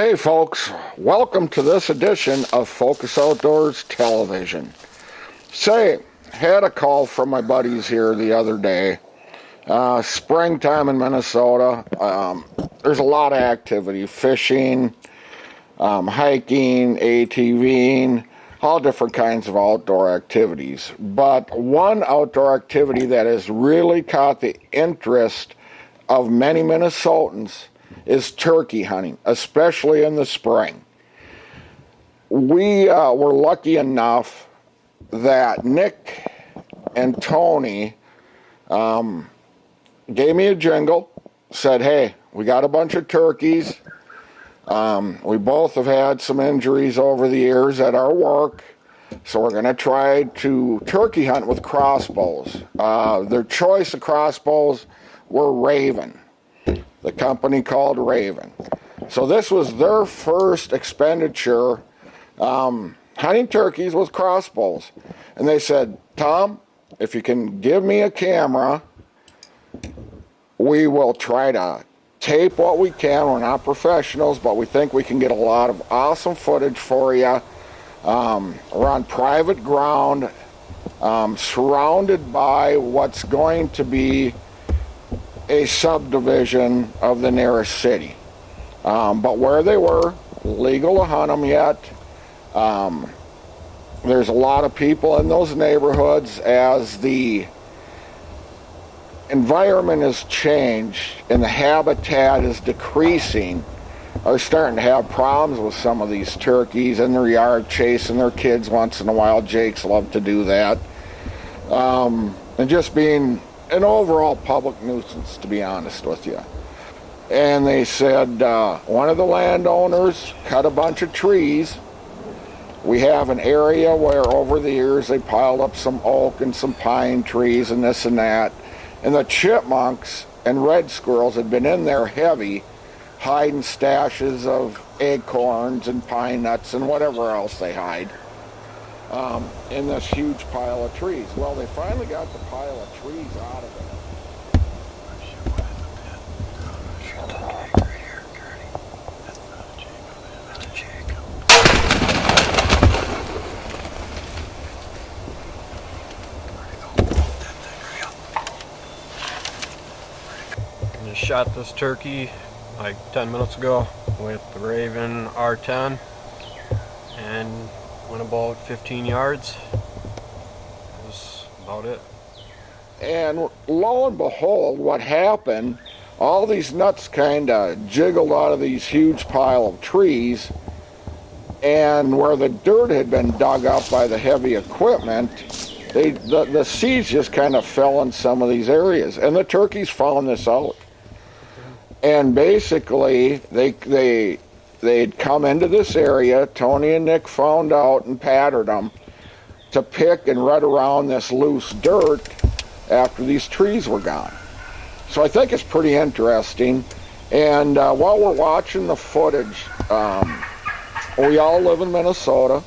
Hey folks, welcome to this edition of Focus Outdoors Television. Say, had a call from my buddies here the other day. Springtime in Minnesota, there's a lot of activity, fishing, hiking, ATVing, all different kinds of outdoor activities. But one outdoor activity that has really caught the interest of many Minnesotans is turkey hunting, especially in the spring. We were lucky enough that Nick and Tony gave me a jingle, said, hey, we got a bunch of turkeys. We both have had some injuries over the years at our work, so we're going to try to turkey hunt with crossbows. Their choice of crossbows were Raven, the company called Raven. So this was their first expenditure hunting turkeys with crossbows. And they said, Tom, if you can give me a camera, we will try to tape what we can. We're not professionals, but we think we can get a lot of awesome footage for you. We're on private ground, surrounded by what's going to be a subdivision of the nearest city. But where they were, legal to hunt them yet. There's a lot of people in those neighborhoods as the environment has changed and the habitat is decreasing. Are starting to have problems with some of these turkeys in their yard, chasing their kids once in a while. Jakes love to do that. And just being an overall public nuisance, to be honest with you. And they said one of the landowners cut a bunch of trees. We have an area where over the years they piled up some oak and some pine trees and this and that. And the chipmunks and red squirrels had been in there heavy, hiding stashes of acorns and pine nuts and whatever else they hide in this huge pile of trees. Well, they finally got the pile of trees out of it. I just shot this turkey like 10 minutes ago with the Raven R10 and went about 15 yards. That was about it. And lo and behold, what happened, all these nuts kind of jiggled out of these huge pile of trees, and where the dirt had been dug up by the heavy equipment, the seeds just kind of fell in some of these areas, and the turkeys found this out. And basically, they'd come into this area. Tony and Nick found out and patterned them to pick and rut around this loose dirt after these trees were gone. So I think it's pretty interesting. And while we're watching the footage, we all live in Minnesota.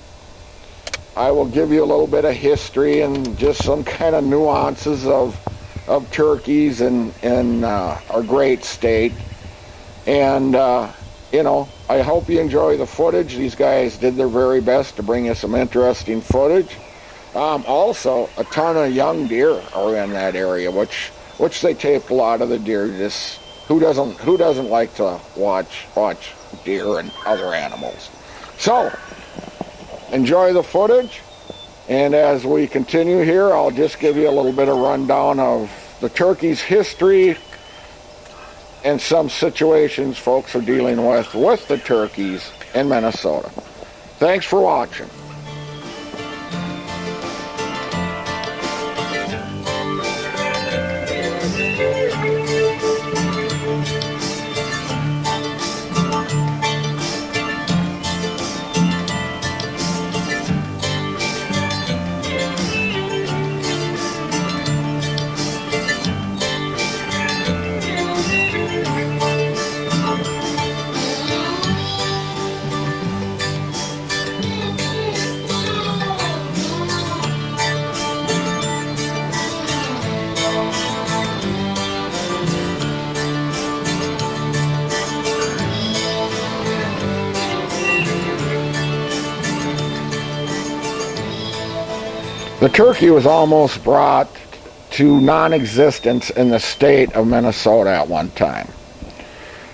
I will give you a little bit of history and just some kind of nuances of turkeys in our great state. And I hope you enjoy the footage. These guys did their very best to bring you some interesting footage. Also, a ton of young deer are in that area, which they taped a lot of the deer. Just who doesn't like to watch deer and other animals? So enjoy the footage. And as we continue here, I'll just give you a little bit of rundown of the turkey's history and some situations folks are dealing with the turkeys in Minnesota. Thanks for watching. The turkey was almost brought to non-existence in the state of Minnesota at one time.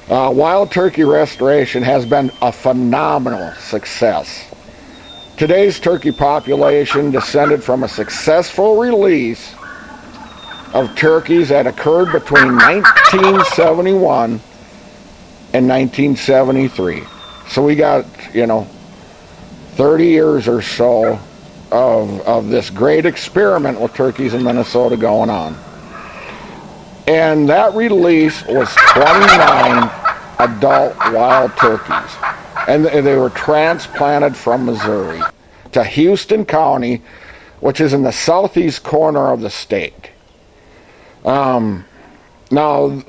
Wild turkey restoration has been a phenomenal success. Today's turkey population descended from a successful release of turkeys that occurred between 1971 and 1973. So we got, 30 years or so of this great experiment with turkeys in Minnesota going on. And that release was 29 adult wild turkeys. And they were transplanted from Missouri to Houston County, which is in the southeast corner of the state. Now,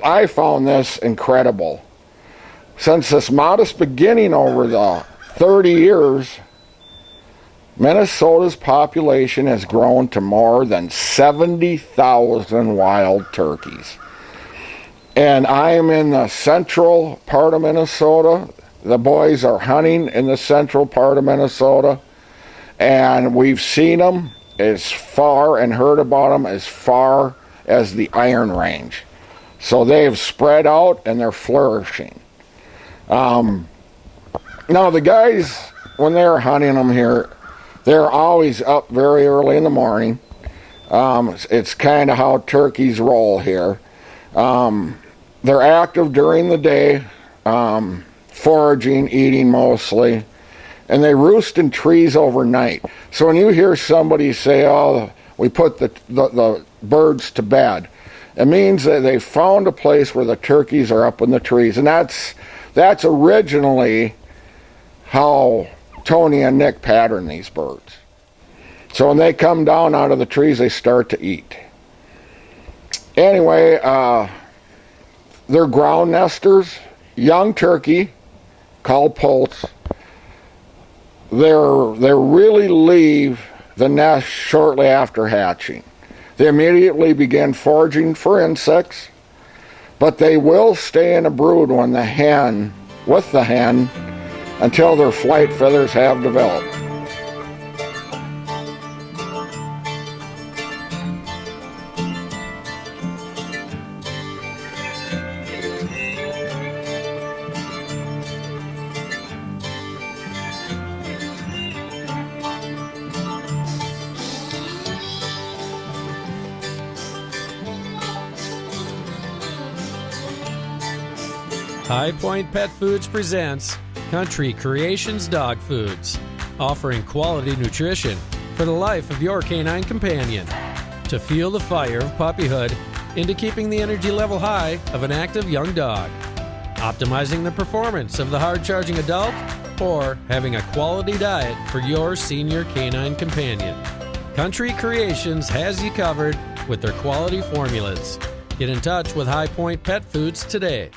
I found this incredible. Since this modest beginning over the 30 years, Minnesota's population has grown to more than 70,000 wild turkeys. And I am in the central part of Minnesota. The boys are hunting in the central part of Minnesota. And we've seen them as far and heard about them as far as the Iron Range. So they've spread out and they're flourishing. Now the guys, when they're hunting them here, they're always up very early in the morning. It's kind of how turkeys roll here. They're active during the day, foraging, eating mostly, and they roost in trees overnight. So when you hear somebody say, "Oh, we put the birds to bed," it means that they found a place where the turkeys are up in the trees, and that's originally how Tony and Nick pattern these birds. So when they come down out of the trees, they start to eat. Anyway, they're ground nesters, young turkey, called poults. They really leave the nest shortly after hatching. They immediately begin foraging for insects, but they will stay in a brood with the hen until their flight feathers have developed. High Point Pet Foods presents Country Creations Dog Foods, offering quality nutrition for the life of your canine companion. To fuel the fire of puppyhood into keeping the energy level high of an active young dog, optimizing the performance of the hard-charging adult, or having a quality diet for your senior canine companion. Country Creations has you covered with their quality formulas. Get in touch with High Point Pet Foods today.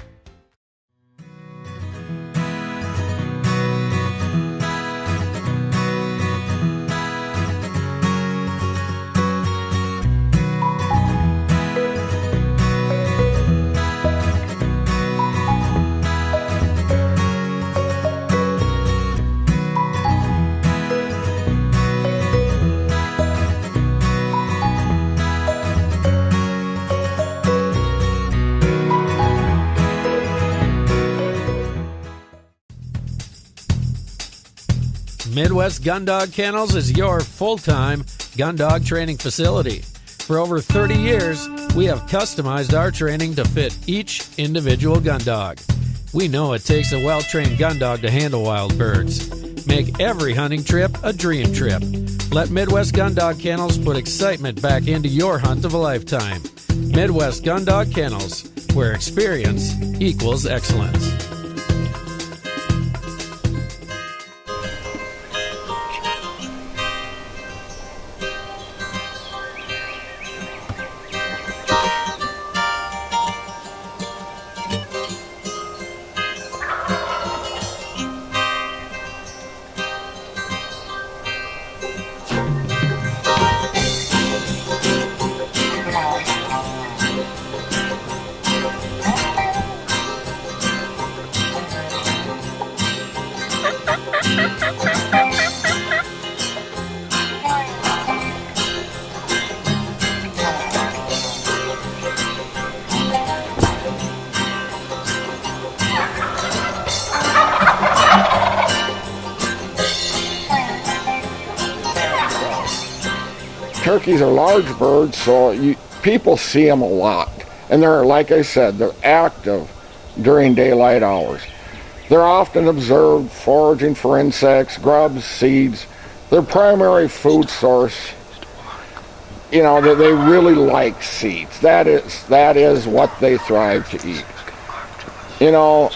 Midwest Gun Dog Kennels is your full-time gun dog training facility. For over 30 years, we have customized our training to fit each individual gun dog. We know it takes a well-trained gun dog to handle wild birds. Make every hunting trip a dream trip. Let Midwest Gun Dog Kennels put excitement back into your hunt of a lifetime. Midwest Gun Dog Kennels, where experience equals excellence. turkeys are large birds, so people see them a lot. And they're, like I said, they're active during daylight hours. They're often observed foraging for insects, grubs, seeds. Their primary food source, you know, they really like seeds. That is what they thrive to eat. You know,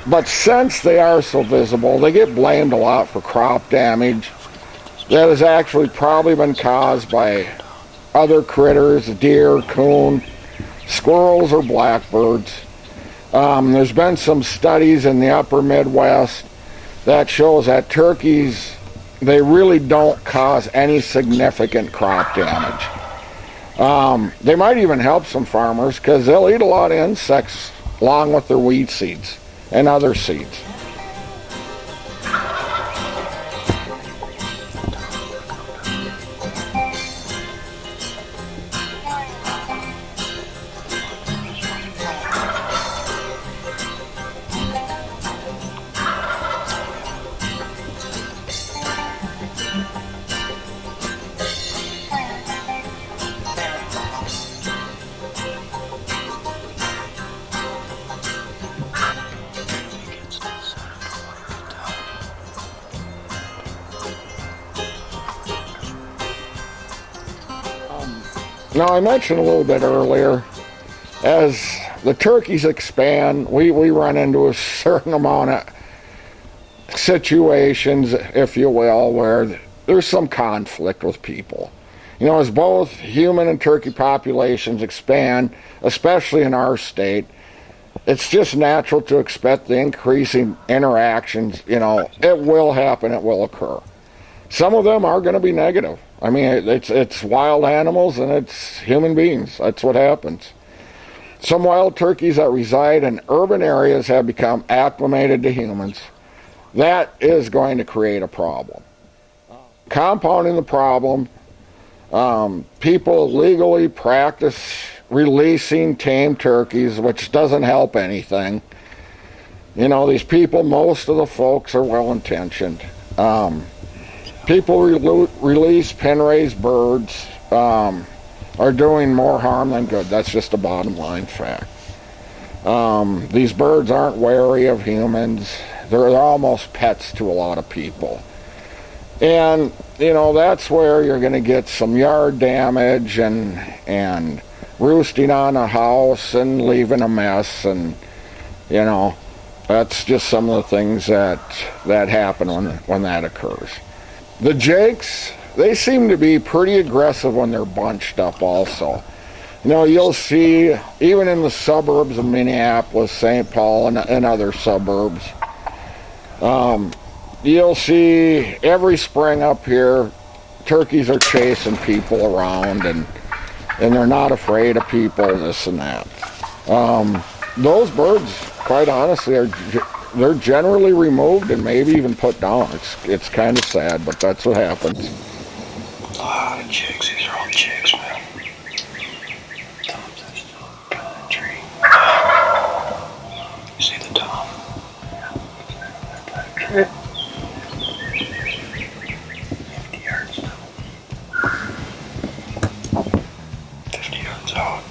but since they are so visible, they get blamed a lot for crop damage that has actually probably been caused by other critters, deer, coon, squirrels, or blackbirds. There's been some studies in the upper Midwest that shows that turkeys, they really don't cause any significant crop damage. They might even help some farmers because they'll eat a lot of insects along with their weed seeds and other seeds. Now, I mentioned a little bit earlier, as the turkeys expand, we run into a certain amount of situations, if you will, where there's some conflict with people. You know, as both human and turkey populations expand, especially in our state, it's just natural to expect the increasing interactions. You know, it will happen, it will occur. Some of them are going to be negative. I mean, it's wild animals and it's human beings. That's what happens. Some wild turkeys that reside in urban areas have become acclimated to humans. That is going to create a problem. Compounding the problem, people legally practice releasing tame turkeys, which doesn't help anything. You know, these people, most of the folks are well-intentioned. People release pen-raised birds are doing more harm than good. That's just a bottom line fact. These birds aren't wary of humans. They're almost pets to a lot of people. And, you know, that's where you're going to get some yard damage and roosting on a house and leaving a mess. And, you know, that's just some of the things that happen when that occurs. The jakes, they seem to be pretty aggressive when they're bunched up also. You know, you'll see, even in the suburbs of Minneapolis, St. Paul, and other suburbs, you'll see every spring up here, turkeys are chasing people around, and they're not afraid of people, this and that. Those birds, quite honestly, they're generally removed and maybe even put down. It's kind of sad, but that's what happens. A lot of chicks. These are all chicks, man. Tom's still up in the tree. You see the tom? Yeah. 50 yards now. 50 yards out.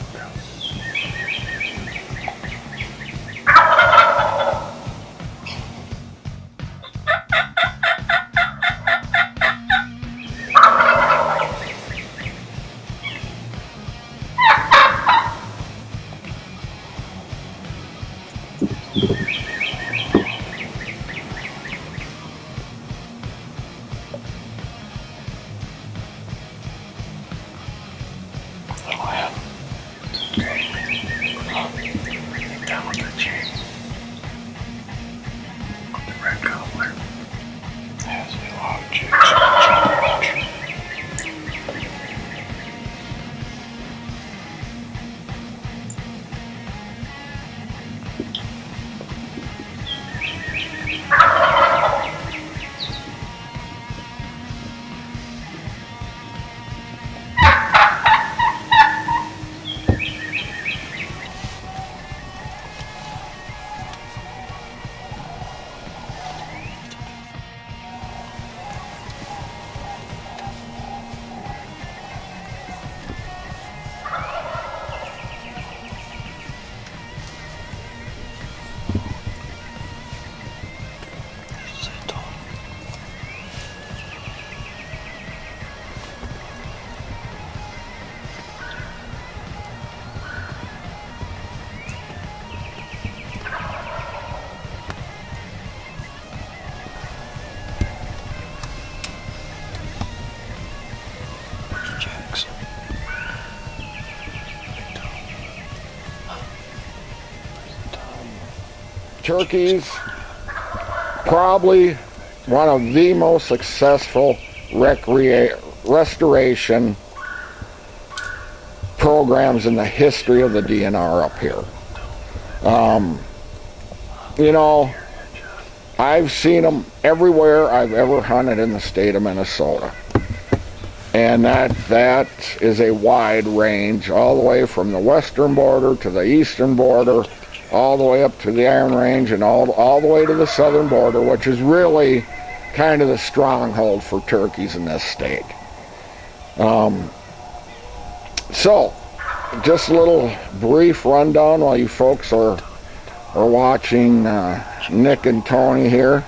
turkeys, probably one of the most successful restoration programs in the history of the DNR up here. You know, I've seen them everywhere I've ever hunted in the state of Minnesota. And that is a wide range, all the way from the western border to the eastern border, all the way up to the Iron Range, and all the way to the southern border, which is really kind of the stronghold for turkeys in this state. So, just a little brief rundown while you folks are watching Nick and Tony here.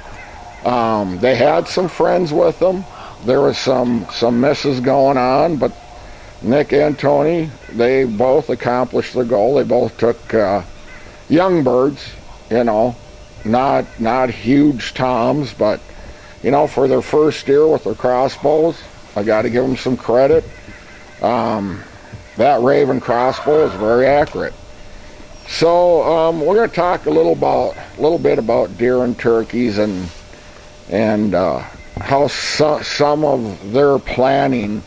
They had some friends with them. There was some misses going on, but Nick and Tony, they both accomplished their goal. They both took young birds, you know, not huge toms, but, you know, for their first deer with their crossbows, I got to give them some credit. That Raven crossbow is very accurate. So we're going to talk a little bit about deer and turkeys and how some of their planning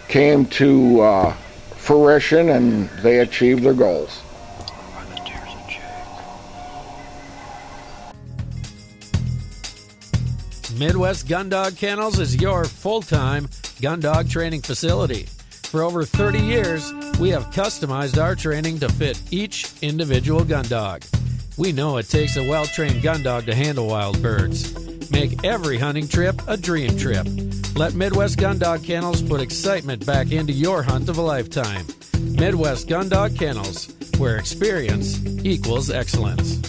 came to fruition and they achieved their goals. Midwest Gun Dog Kennels is your full-time gun dog training facility. For over 30 years, we have customized our training to fit each individual gun dog. We know it takes a well-trained gun dog to handle wild birds. Make every hunting trip a dream trip. Let Midwest Gun Dog Kennels put excitement back into your hunt of a lifetime. Midwest Gun Dog Kennels, where experience equals excellence.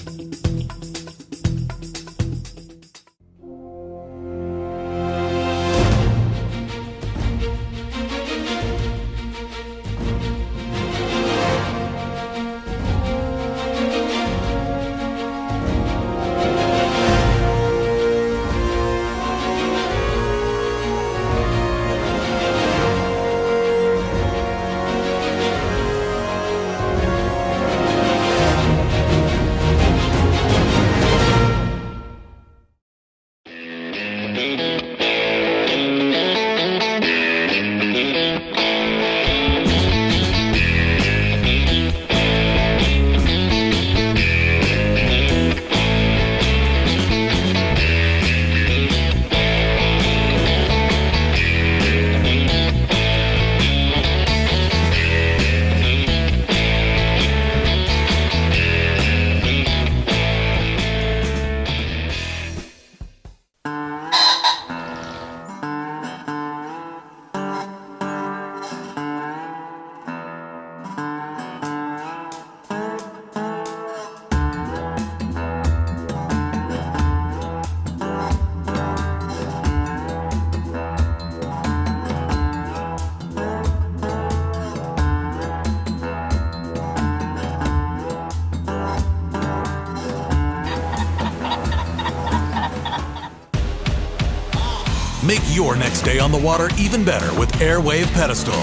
Make your next day on the water even better with Airwave Pedestal,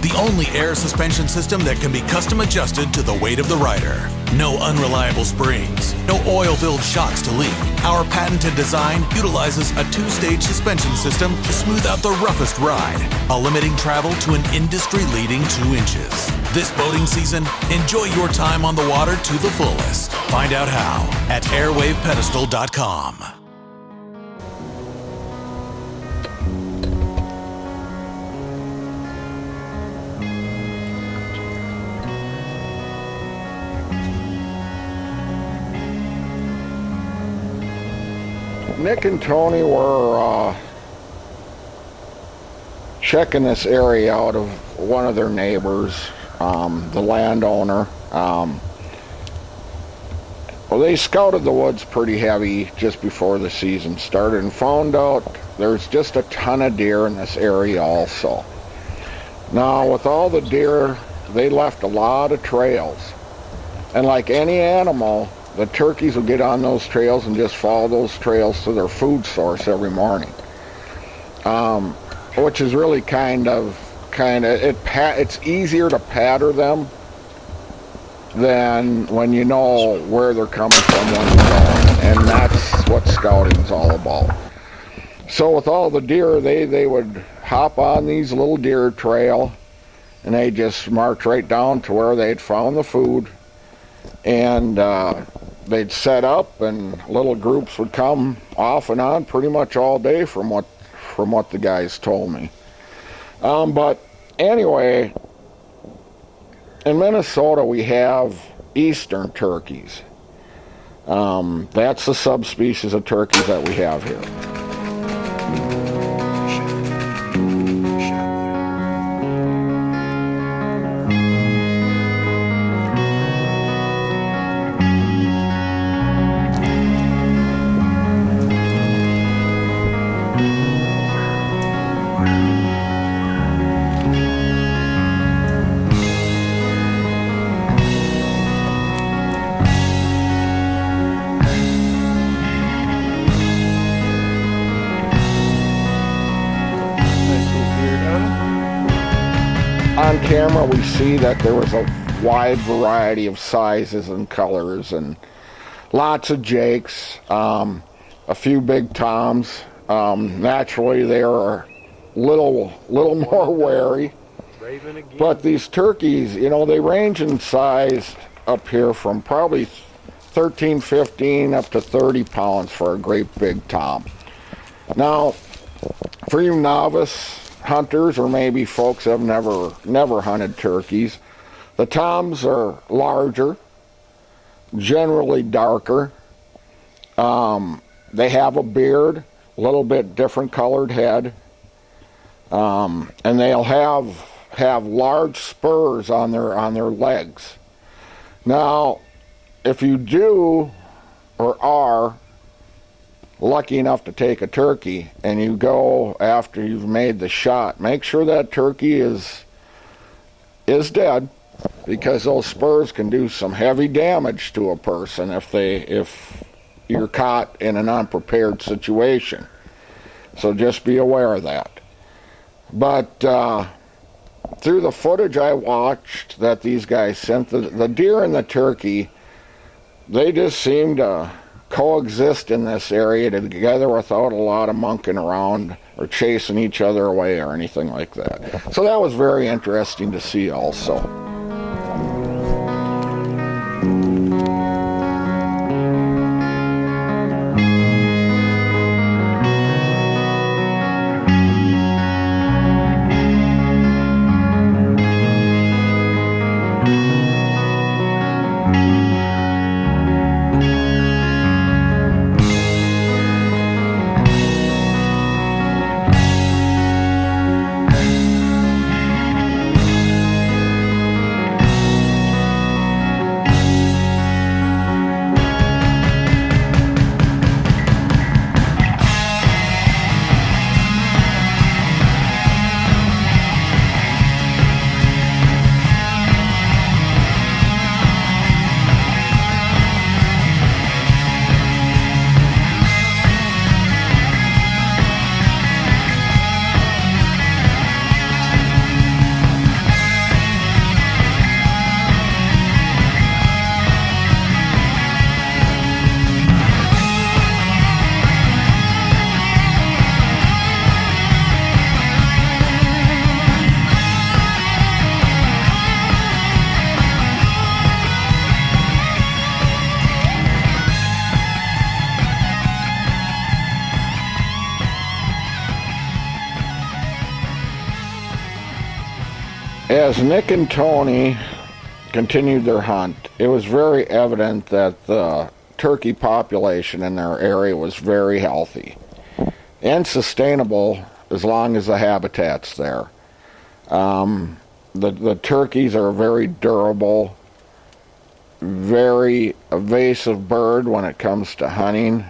the only air suspension system that can be custom adjusted to the weight of the rider. No unreliable springs, no oil-filled shocks to leak. Our patented design utilizes a two-stage suspension system to smooth out the roughest ride, while limiting travel to an industry-leading 2 inches. This boating season, enjoy your time on the water to the fullest. Find out how at airwavepedestal.com. Nick and Tony were checking this area out of one of their neighbors, the landowner. Well, they scouted the woods pretty heavy just before the season started and found out there's just a ton of deer in this area also. Now, with all the deer, they left a lot of trails. And like any animal, the turkeys will get on those trails and just follow those trails to their food source every morning, which is really it's easier to pattern them than when you know where they're coming from when you're going. And that's what scouting's all about. So with all the deer, they would hop on these little deer trail, and they just march right down to where they'd found the food, and they'd set up, and little groups would come off and on pretty much all day from what the guys told me. But anyway, in Minnesota we have eastern turkeys. That's the subspecies of turkeys that we have here. On camera we see that there was a wide variety of sizes and colors, and lots of jakes, a few big toms. Naturally they are a little more wary, but these turkeys, you know, they range in size up here from probably 13, 15 up to 30 pounds for a great big tom. Now, for you novice hunters, or maybe folks that have never hunted turkeys, the toms are larger, generally darker. They have a beard, a little bit different colored head, and they'll have large spurs on their legs. Now, if you do or are lucky enough to take a turkey and you go after you've made the shot, make sure that turkey is dead, because those spurs can do some heavy damage to a person if you're caught in an unprepared situation. So just be aware of that. But through the footage I watched that these guys sent, the deer and the turkey, they just seem to coexist in this area together without a lot of monkeying around or chasing each other away or anything like that. So that was very interesting to see also. As Nick and Tony continued their hunt, it was very evident that the turkey population in their area was very healthy and sustainable as long as the habitat's there. The turkeys are a very durable, very evasive bird when it comes to hunting,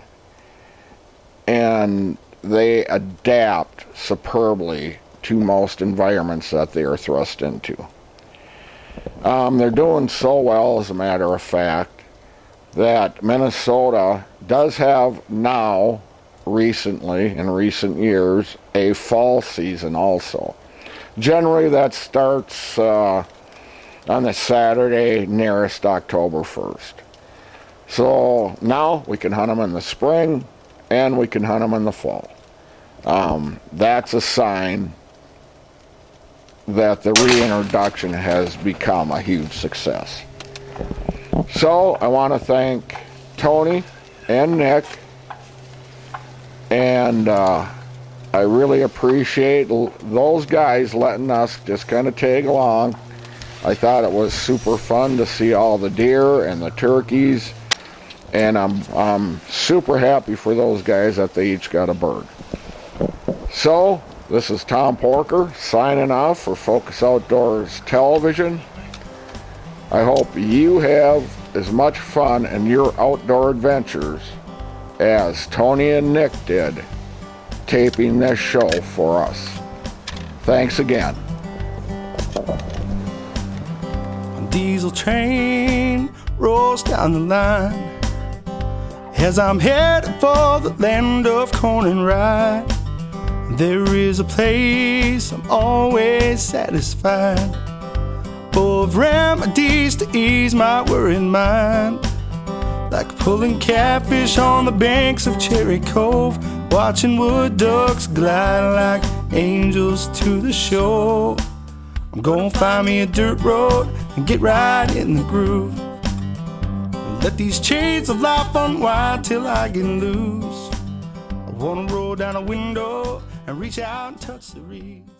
and they adapt superbly to most environments that they are thrust into. They're doing so well, as a matter of fact, that Minnesota does have now, recently, in recent years, a fall season also. Generally that starts on the Saturday nearest October 1st. So now we can hunt them in the spring and we can hunt them in the fall. That's a sign that the reintroduction has become a huge success. So I want to thank Tony and Nick, and I really appreciate those guys letting us just kind of tag along. I thought it was super fun to see all the deer and the turkeys, and I'm super happy for those guys that they each got a bird. So this is Tom Porker signing off for Focus Outdoors Television. I hope you have as much fun in your outdoor adventures as Tony and Nick did taping this show for us. Thanks again. A diesel train rolls down the line as I'm headed for the land of corn and rye. There is a place I'm always satisfied, full of remedies to ease my worried mind. Like pulling catfish on the banks of Cherry Cove, watching wood ducks glide like angels to the shore. I'm gonna find me a dirt road and get right in the groove. Let these chains of life unwind till I get loose. I wanna roll down a window and reach out and touch the reeds.